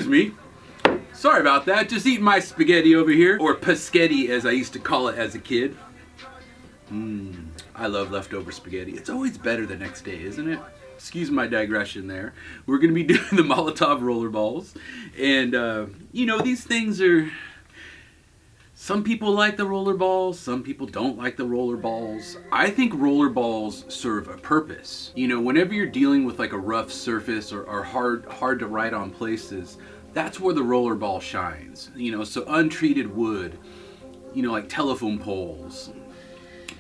Excuse me. Sorry about that. Just eating my spaghetti over here, or paschetti as I used to call it as a kid. I love leftover spaghetti. It's always better the next day, isn't it? Excuse my digression there. We're going to be doing the Molotow rollerballs. And, you know, these things are... Some people like the rollerballs, some people don't like the rollerballs. I think rollerballs serve a purpose. You know, whenever you're dealing with like a rough surface or hard to ride on places, that's where the rollerball shines. You know, so untreated wood, you know, like telephone poles,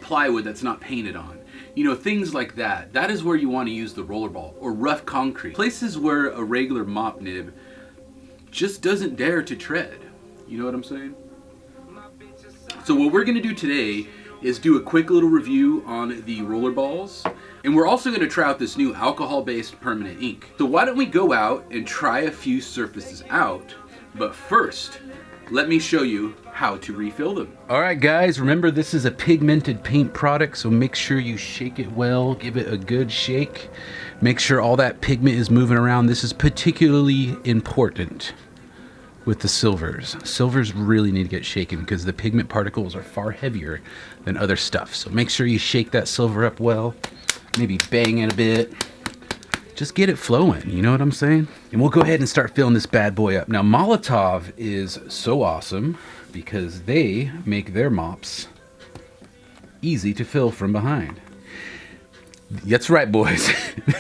plywood that's not painted on. You know, things like that. That is where you want to use the rollerball, or rough concrete. Places where a regular mop nib just doesn't dare to tread. You know what I'm saying? So what we're going to do today is do a quick little review on the rollerballs. And we're also going to try out this new alcohol-based permanent ink. So why don't we go out and try a few surfaces out. But first, let me show you how to refill them. Alright guys, remember this is a pigmented paint product, so make sure you shake it well, give it a good shake. Make sure all that pigment is moving around. This is particularly important with the silvers. Silvers really need to get shaken because the pigment particles are far heavier than other stuff. So make sure you shake that silver up well, maybe bang it a bit. Just get it flowing, you know what I'm saying? And we'll go ahead and start filling this bad boy up. Now Molotow is so awesome because they make their mops easy to fill from behind. That's right, boys.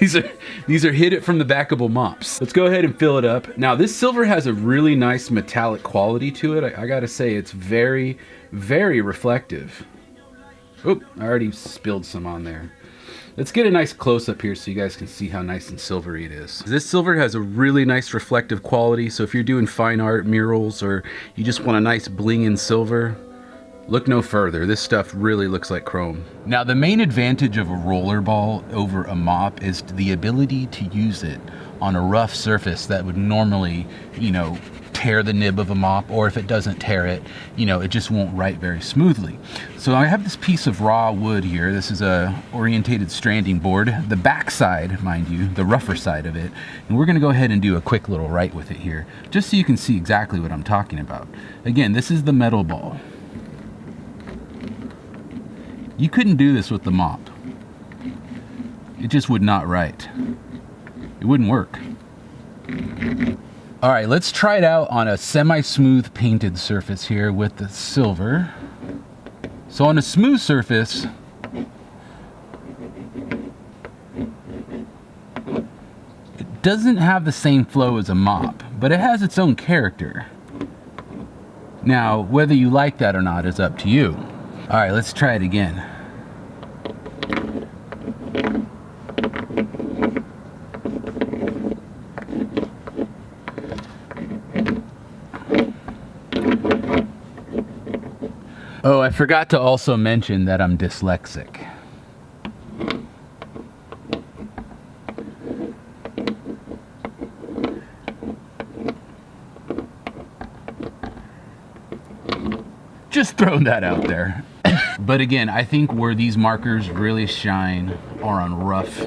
These are hit it from the backable mops. Let's go ahead and fill it up. Now this silver has a really nice metallic quality to it. I gotta say it's very, very reflective. Oop, I already spilled some on there. Let's get a nice close-up here so you guys can see how nice and silvery it is. This silver has a really nice reflective quality, so if you're doing fine art, murals, or you just want a nice bling in silver, look no further. This stuff really looks like chrome. Now the main advantage of a rollerball over a mop is the ability to use it on a rough surface that would normally, you know, tear the nib of a mop, or if it doesn't tear it, you know, it just won't write very smoothly. So I have this piece of raw wood here. This is a orientated stranding board. The back side, mind you, the rougher side of it. And we're gonna go ahead and do a quick little write with it here, just so you can see exactly what I'm talking about. Again, this is the metal ball. You couldn't do this with the mop. It just would not write. It wouldn't work. All right, let's try it out on a semi-smooth painted surface here with the silver. So on a smooth surface, it doesn't have the same flow as a mop, but it has its own character. Now, whether you like that or not is up to you. All right, let's try it again. Oh, I forgot to also mention that I'm dyslexic. Just throwing that out there. But again, I think where these markers really shine are on rough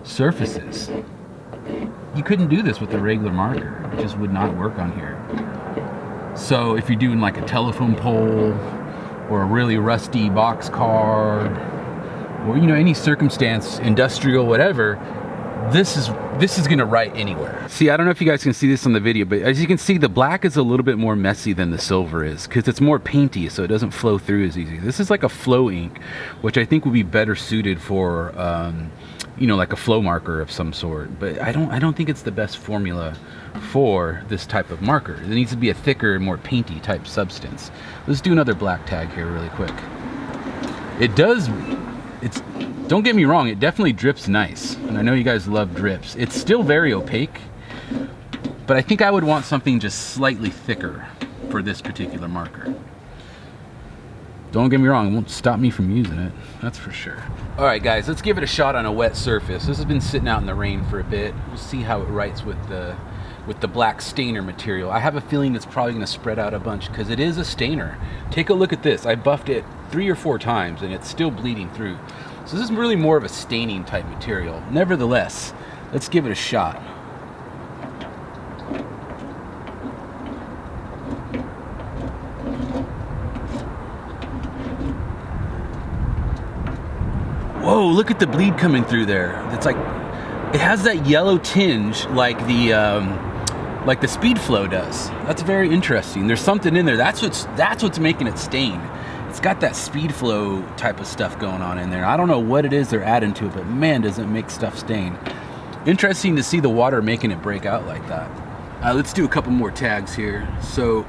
surfaces. You couldn't do this with a regular marker. It just would not work on here. So if you're doing like a telephone pole or a really rusty box car, or you know, any circumstance, industrial, whatever, this is gonna write anywhere. See, I don't know if you guys can see this on the video, but as you can see, the black is a little bit more messy than the silver is because it's more painty, so it doesn't flow through as easy. This is like a flow ink, which I think would be better suited for you know, like a flow marker of some sort, but I don't think it's the best formula for this type of marker. It needs to be a thicker, more painty type substance. Let's do another black tag here really quick. Don't get me wrong, it definitely drips nice, and I know you guys love drips. It's still very opaque, but I think I would want something just slightly thicker for this particular marker. Don't get me wrong, it won't stop me from using it, that's for sure. All right guys, let's give it a shot on a wet surface. This has been sitting out in the rain for a bit. We'll see how it writes with the black stainer material. I have a feeling it's probably gonna spread out a bunch because it is a stainer. Take a look at this. I buffed it 3 or 4 times and it's still bleeding through. So this is really more of a staining type material. Nevertheless, let's give it a shot. Whoa, look at the bleed coming through there. It's like, it has that yellow tinge like the Speed Flow does. That's very interesting. There's something in there. That's what's making it stain. It's got that Speed Flow type of stuff going on in there. I don't know what it is they're adding to it, but man, does it make stuff stain. Interesting to see the water making it break out like that. Let's do a couple more tags here. So,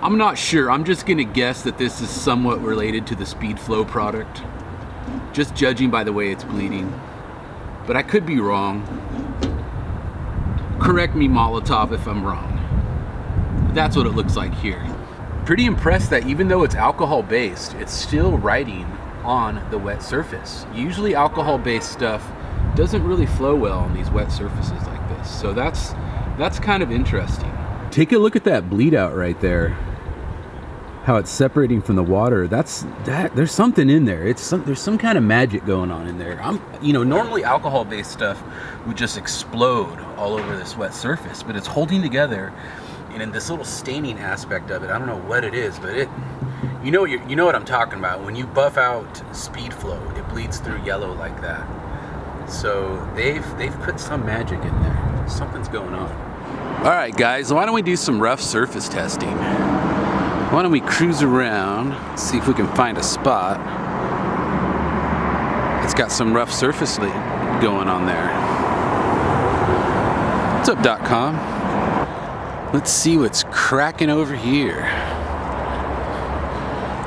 I'm not sure. I'm just gonna guess that this is somewhat related to the Speed Flow product, just judging by the way it's bleeding. But I could be wrong. Correct me, Molotow, if I'm wrong. But that's what it looks like here. Pretty impressed that even though it's alcohol-based, it's still writing on the wet surface. Usually alcohol-based stuff doesn't really flow well on these wet surfaces like this. So that's kind of interesting. Take a look at that bleed out right there. How it's separating from the water. There's something in there. There's some kind of magic going on in there. Normally alcohol-based stuff would just explode all over this wet surface, but it's holding together, and in this little staining aspect of it, I don't know what it is, but you know what I'm talking about. When you buff out Speed Flow, it bleeds through yellow like that. So they've put some magic in there. Something's going on. All right, guys, why don't we do some rough surface testing? Why don't we cruise around, see if we can find a spot. It's got some rough surface going on there. What's up, .com? Let's see what's cracking over here.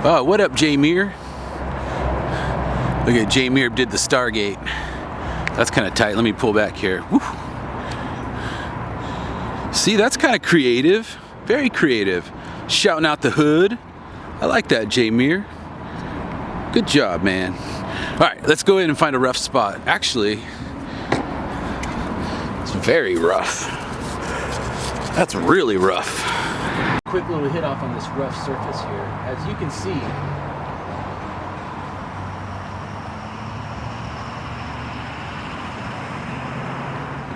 Oh, what up, J-Mir? Look at J-Mir did the Stargate. That's kind of tight. Let me pull back here. Woo. See, that's kind of creative. Very creative. Shouting out the hood. I like that, J-Mir. Good job, man. All right, let's go in and find a rough spot. Actually, it's very rough. That's really rough. Quick little hit off on this rough surface here. As you can see,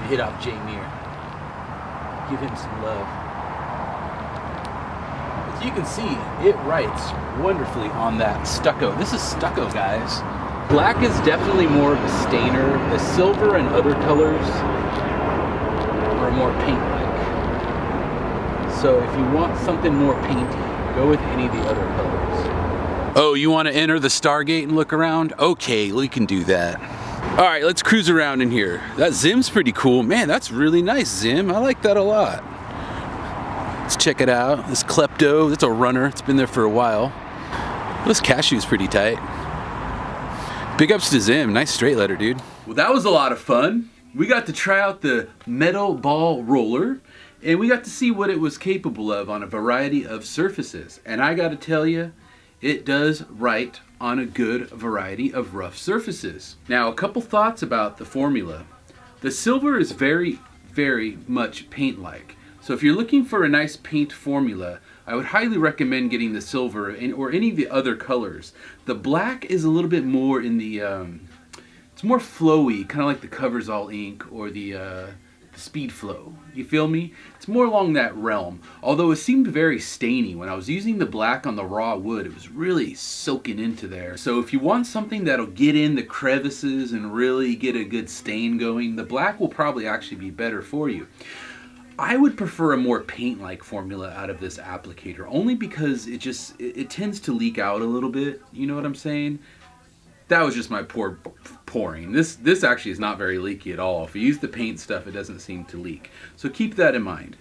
hit off J-Mir. Give him some love. As you can see, it writes wonderfully on that stucco. This is stucco, guys. Black is definitely more of a stainer. The silver and other colors are more paint-like. So if you want something more painty, go with any of the other colors. Oh, you want to enter the Stargate and look around? Okay, we can do that. All right, let's cruise around in here. That Zim's pretty cool. Man, that's really nice, Zim. I like that a lot. Let's check it out. This Klepto, that's a runner. It's been there for a while. This cashew's pretty tight. Big ups to Zim. Nice straight letter, dude. Well, that was a lot of fun. We got to try out the metal ball roller, and we got to see what it was capable of on a variety of surfaces. And I got to tell you, it does write on a good variety of rough surfaces. Now, a couple thoughts about the formula. The silver is very, very much paint-like. So if you're looking for a nice paint formula, I would highly recommend getting the silver or any of the other colors. The black is a little bit more in the, it's more flowy, kind of like the Covers All ink or the Speed Flow. You feel me? It's more along that realm. Although it seemed very stainy. When I was using the black on the raw wood, it was really soaking into there. So if you want something that'll get in the crevices and really get a good stain going, the black will probably actually be better for you. I would prefer a more paint-like formula out of this applicator, only because it tends to leak out a little bit. You know what I'm saying? That was just my poor pouring. This actually is not very leaky at all. If you use the paint stuff, it doesn't seem to leak. So keep that in mind.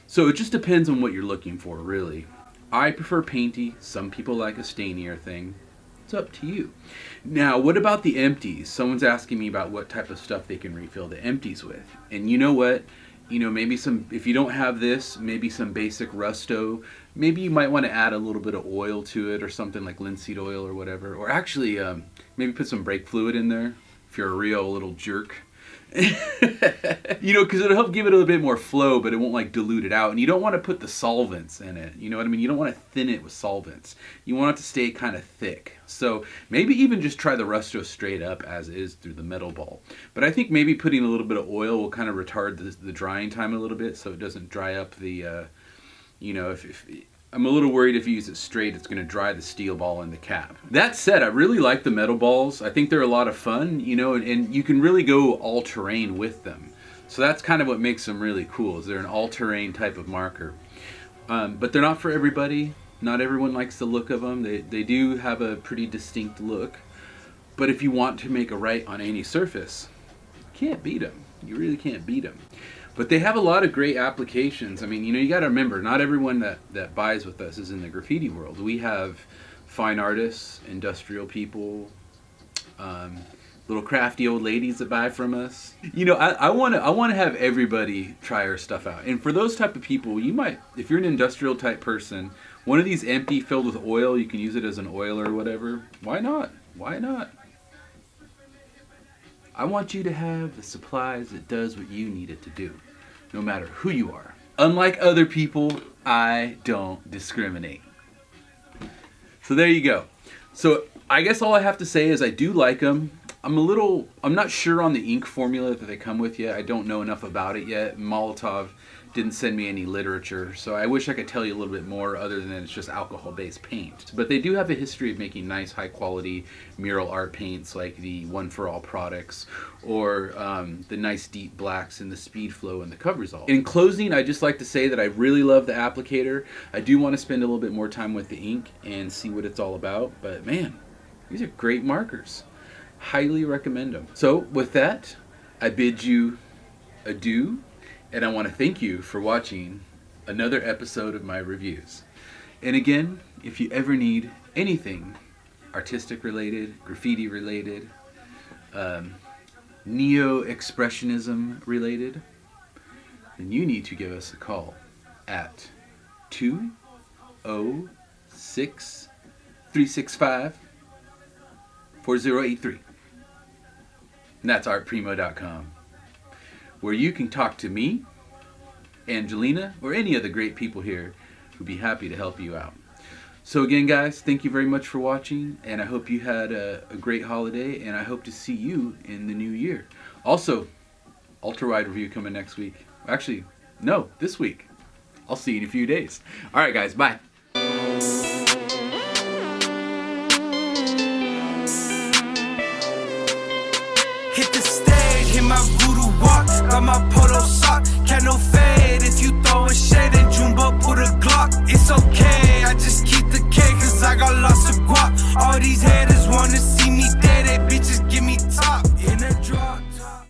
So it just depends on what you're looking for, really. I prefer painty. Some people like a stainier thing. It's up to you. Now, what about the empties? Someone's asking me about what type of stuff they can refill the empties with. And you know what? You know, maybe if you don't have this, maybe some basic Rusto. Maybe you might want to add a little bit of oil to it or something like linseed oil or whatever. Or actually, maybe put some brake fluid in there if you're a real little jerk. You know, because it'll help give it a little bit more flow, but it won't like dilute it out. And you don't want to put the solvents in it. You know what I mean? You don't want to thin it with solvents. You want it to stay kind of thick. So maybe even just try the Rusto straight up as is through the metal ball. But I think maybe putting a little bit of oil will kind of retard the drying time a little bit, so it doesn't dry up the, you know, I'm a little worried if you use it straight, it's going to dry the steel ball in the cap. That said, I really like the metal balls. I think they're a lot of fun, you know, and you can really go all-terrain with them. So that's kind of what makes them really cool, is they're an all-terrain type of marker. But they're not for everybody. Not everyone likes the look of them. They do have a pretty distinct look. But if you want to make a write on any surface, you can't beat them. You really can't beat them. But they have a lot of great applications. I mean, you know, you got to remember, not everyone that buys with us is in the graffiti world. We have fine artists, industrial people, little crafty old ladies that buy from us. You know, I want to have everybody try our stuff out. And for those type of people, you might, if you're an industrial type person, one of these empty filled with oil, you can use it as an oil or whatever. Why not? Why not? I want you to have the supplies that does what you need it to do, no matter who you are. Unlike other people, I don't discriminate. So there you go. So I guess all I have to say is I do like them. I'm not sure on the ink formula that they come with yet. I don't know enough about it yet. Molotow didn't send me any literature, so I wish I could tell you a little bit more other than it's just alcohol-based paint. But they do have a history of making nice, high-quality mural art paints like the One For All products, or the nice deep blacks in the Speed Flow and the Coversall. In closing, I'd just like to say that I really love the applicator. I do want to spend a little bit more time with the ink and see what it's all about, but man, these are great markers. Highly recommend them. So with that, I bid you adieu, and I want to thank you for watching another episode of my reviews. And again, if you ever need anything artistic related, graffiti related, neo-expressionism related, then you need to give us a call at 206-365-4083. And that's artprimo.com, where you can talk to me, Angelina, or any of the great people here who'd be happy to help you out. So again, guys, thank you very much for watching, and I hope you had a great holiday, and I hope to see you in the new year. Also, ultra-wide review coming next week. Actually, no, this week. I'll see you in a few days. All right, guys, bye.